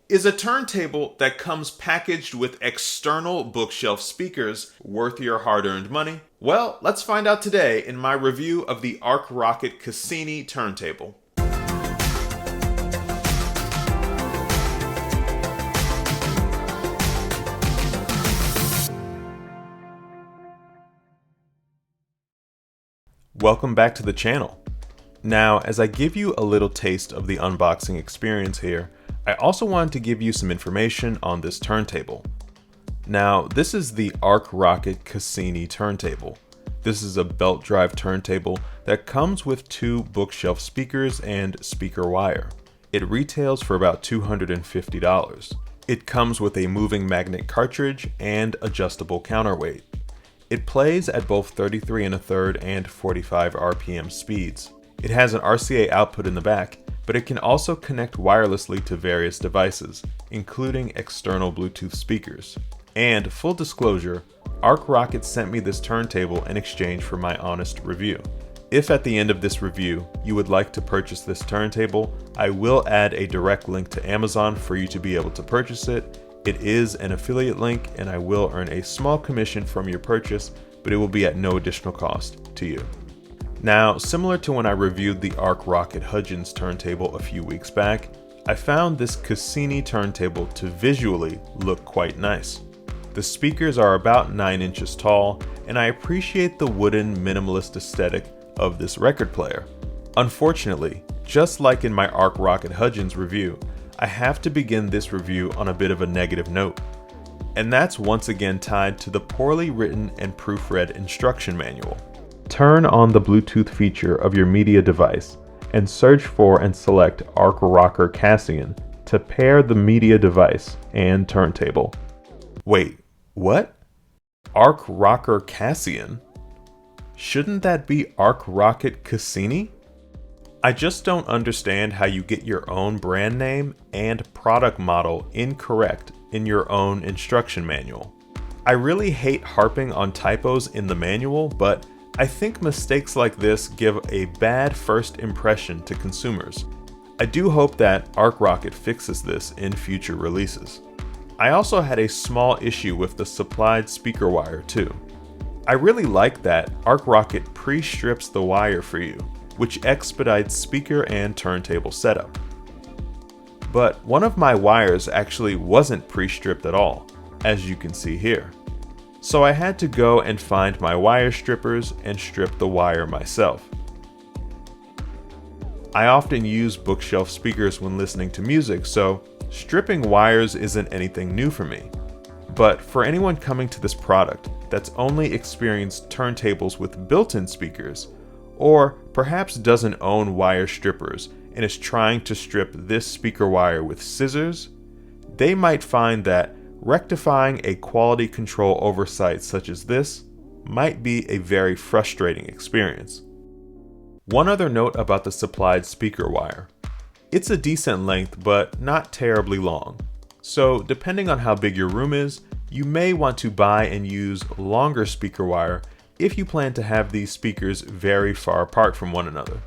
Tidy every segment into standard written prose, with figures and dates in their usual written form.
Is a turntable that comes packaged with external bookshelf speakers worth your hard-earned money? Well, let's find out today in my review of the Arkrocket Cassini turntable. Welcome back to the channel. Now, as I give you a little taste of the unboxing experience here, I also wanted to give you some information on this turntable. Now, this is the Arkrocket Cassini turntable. This is a belt drive turntable that comes with 2 bookshelf speakers and speaker wire. It retails for about $250. It comes with a moving magnet cartridge and adjustable counterweight. It plays at both 33 1/3 and 45 RPM speeds. It has an RCA output in the back, but it can also connect wirelessly to various devices, including external Bluetooth speakers. And full disclosure, Arkrocket sent me this turntable in exchange for my honest review. If at the end of this review you would like to purchase this turntable, I will add a direct link to Amazon for you to be able to purchase it. It is an affiliate link and I will earn a small commission from your purchase, but it will be at no additional cost to you. Now, similar to when I reviewed the Arkrocket Hudgens turntable a few weeks back, I found this Cassini turntable to visually look quite nice. The speakers are about 9 inches tall, and I appreciate the wooden minimalist aesthetic of this record player. Unfortunately, just like in my Arkrocket Hudgens review, I have to begin this review on a bit of a negative note. And that's once again tied to the poorly written and proofread instruction manual. Turn on the Bluetooth feature of your media device and search for and select Arkrocket Cassini to pair the media device and turntable. Wait, what? Arkrocket Cassini? Shouldn't that be Arkrocket Cassini? I just don't understand how you get your own brand name and product model incorrect in your own instruction manual. I really hate harping on typos in the manual, but I think mistakes like this give a bad first impression to consumers. I do hope that Arkrocket fixes this in future releases. I also had a small issue with the supplied speaker wire too. I really like that Arkrocket pre-strips the wire for you, which expedites speaker and turntable setup. But one of my wires actually wasn't pre-stripped at all, as you can see here. So I had to go and find my wire strippers and strip the wire myself. I often use bookshelf speakers when listening to music, so stripping wires isn't anything new for me. But for anyone coming to this product that's only experienced turntables with built-in speakers, or perhaps doesn't own wire strippers and is trying to strip this speaker wire with scissors, they might find that rectifying a quality control oversight such as this might be a very frustrating experience. One other note about the supplied speaker wire. It's a decent length, but not terribly long. So depending on how big your room is, you may want to buy and use longer speaker wire if you plan to have these speakers very far apart from one another.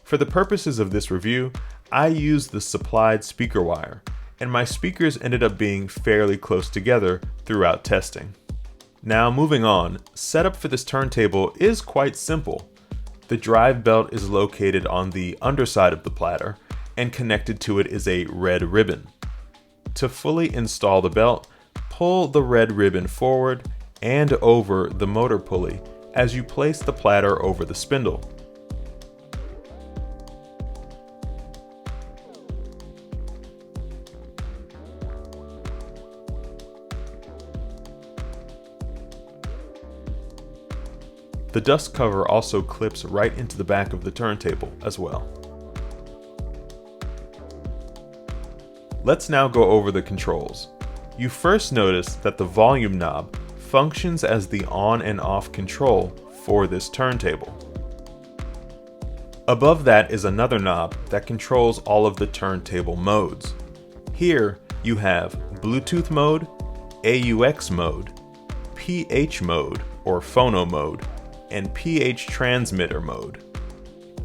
For the purposes of this review, I used the supplied speaker wire, and my speakers ended up being fairly close together throughout testing. Now moving on, setup for this turntable is quite simple. The drive belt is located on the underside of the platter, and connected to it is a red ribbon. To fully install the belt, pull the red ribbon forward and over the motor pulley as you place the platter over the spindle. The dust cover also clips right into the back of the turntable as well. Let's now go over the controls. You first notice that the volume knob functions as the on and off control for this turntable. Above that is another knob that controls all of the turntable modes. Here you have Bluetooth mode, AUX mode, PH mode or phono mode, and PH transmitter mode.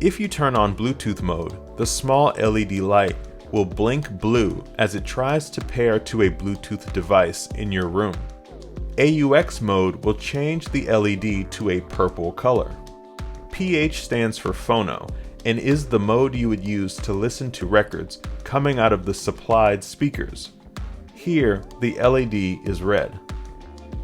If you turn on Bluetooth mode, the small LED light will blink blue as it tries to pair to a Bluetooth device in your room. AUX mode will change the LED to a purple color. PH stands for phono and is the mode you would use to listen to records coming out of the supplied speakers. Here, the LED is red.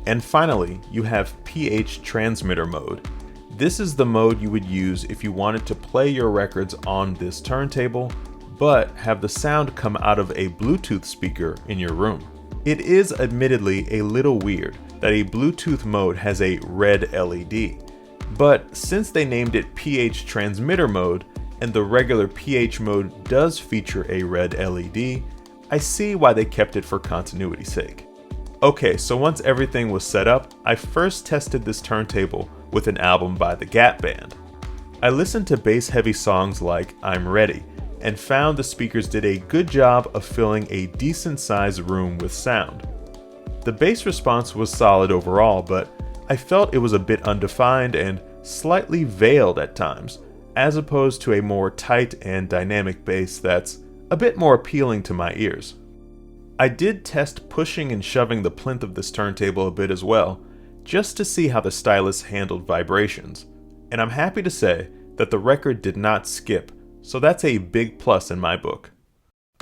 And finally, you have PH transmitter mode. This is the mode you would use if you wanted to play your records on this turntable, but have the sound come out of a Bluetooth speaker in your room. It is admittedly a little weird that a Bluetooth mode has a red LED, but since they named it PH transmitter mode and the regular PH mode does feature a red LED, I see why they kept it for continuity's sake. Okay, so once everything was set up, I first tested this turntable with an album by the Gap Band. I listened to bass-heavy songs like I'm Ready, and found the speakers did a good job of filling a decent-sized room with sound. The bass response was solid overall, but I felt it was a bit undefined and slightly veiled at times, as opposed to a more tight and dynamic bass that's a bit more appealing to my ears. I did test pushing and shoving the plinth of this turntable a bit as well, just to see how the stylus handled vibrations, and I'm happy to say that the record did not skip, so that's a big plus in my book.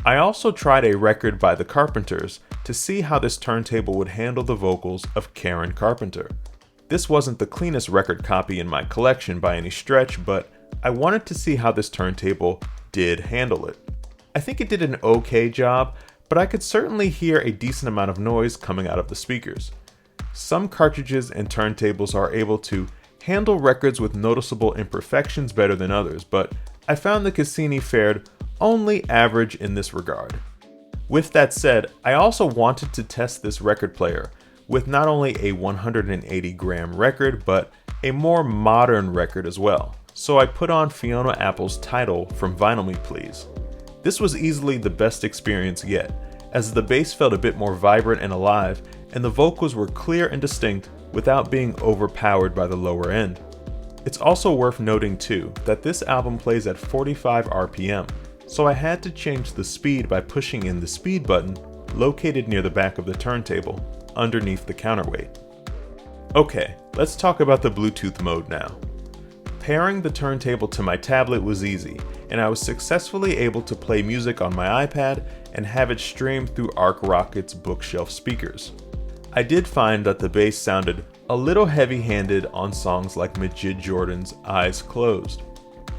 I also tried a record by the Carpenters to see how this turntable would handle the vocals of Karen Carpenter. This wasn't the cleanest record copy in my collection by any stretch, but I wanted to see how this turntable did handle it. I think it did an okay job, but I could certainly hear a decent amount of noise coming out of the speakers. Some cartridges and turntables are able to handle records with noticeable imperfections better than others, but I found the Cassini fared only average in this regard. With that said, I also wanted to test this record player with not only a 180-gram record, but a more modern record as well. So I put on Fiona Apple's Tidal from Vinyl Me Please. This was easily the best experience yet, as the bass felt a bit more vibrant and alive, and the vocals were clear and distinct without being overpowered by the lower end. It's also worth noting too that this album plays at 45 RPM, so I had to change the speed by pushing in the speed button located near the back of the turntable, underneath the counterweight. Okay, let's talk about the Bluetooth mode now. Pairing the turntable to my tablet was easy, and I was successfully able to play music on my iPad and have it stream through Arkrocket's bookshelf speakers. I did find that the bass sounded a little heavy-handed on songs like Majid Jordan's Eyes Closed.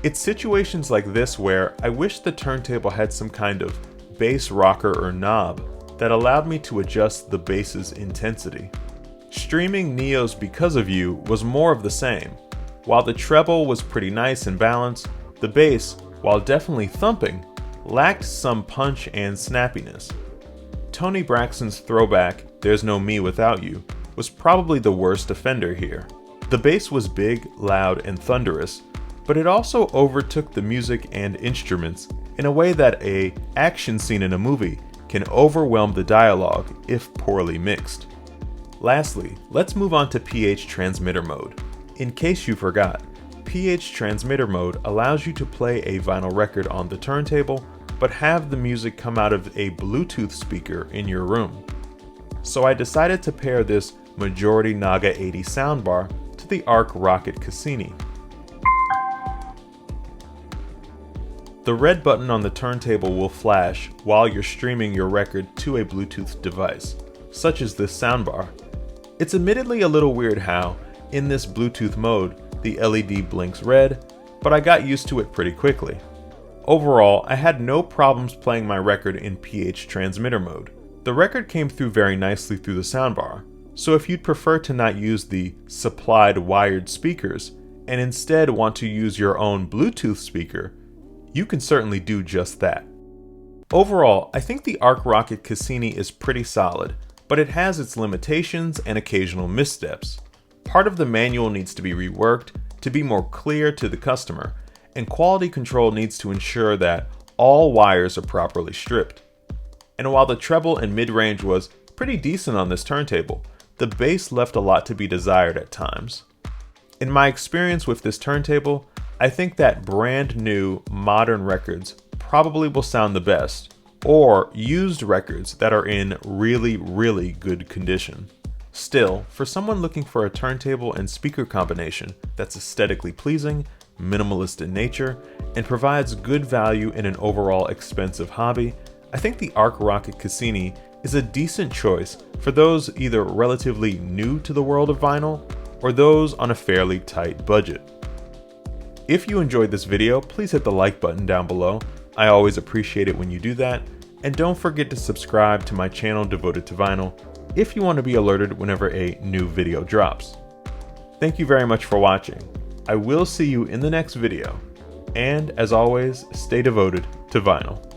It's situations like this where I wish the turntable had some kind of bass rocker or knob that allowed me to adjust the bass's intensity. Streaming Neo's Because of You was more of the same. While the treble was pretty nice and balanced, the bass, while definitely thumping, lacked some punch and snappiness. Toni Braxton's throwback, There's No Me Without You, was probably the worst offender here. The bass was big, loud, and thunderous, but it also overtook the music and instruments in a way that an action scene in a movie can overwhelm the dialogue if poorly mixed. Lastly, let's move on to PH transmitter mode. In case you forgot, PH transmitter mode allows you to play a vinyl record on the turntable, but have the music come out of a Bluetooth speaker in your room. So I decided to pair this Majority Naga 80 soundbar to the Arkrocket Cassini. The red button on the turntable will flash while you're streaming your record to a Bluetooth device, such as this soundbar. It's admittedly a little weird how, in this Bluetooth mode, the LED blinks red, but I got used to it pretty quickly. Overall, I had no problems playing my record in PH transmitter mode. The record came through very nicely through the soundbar, so if you'd prefer to not use the supplied wired speakers and instead want to use your own Bluetooth speaker, you can certainly do just that. Overall, I think the Arkrocket Cassini is pretty solid, but it has its limitations and occasional missteps. Part of the manual needs to be reworked to be more clear to the customer, and quality control needs to ensure that all wires are properly stripped. And while the treble and mid-range was pretty decent on this turntable, the bass left a lot to be desired at times. In my experience with this turntable, I think that brand new, modern records probably will sound the best, or used records that are in really good condition. Still, for someone looking for a turntable and speaker combination that's aesthetically pleasing, minimalist in nature, and provides good value in an overall expensive hobby, I think the Arkrocket Cassini is a decent choice for those either relatively new to the world of vinyl or those on a fairly tight budget. If you enjoyed this video, please hit the like button down below. I always appreciate it when you do that, and don't forget to subscribe to my channel devoted to vinyl if you want to be alerted whenever a new video drops. Thank you very much for watching. I will see you in the next video, and as always, stay devoted to vinyl.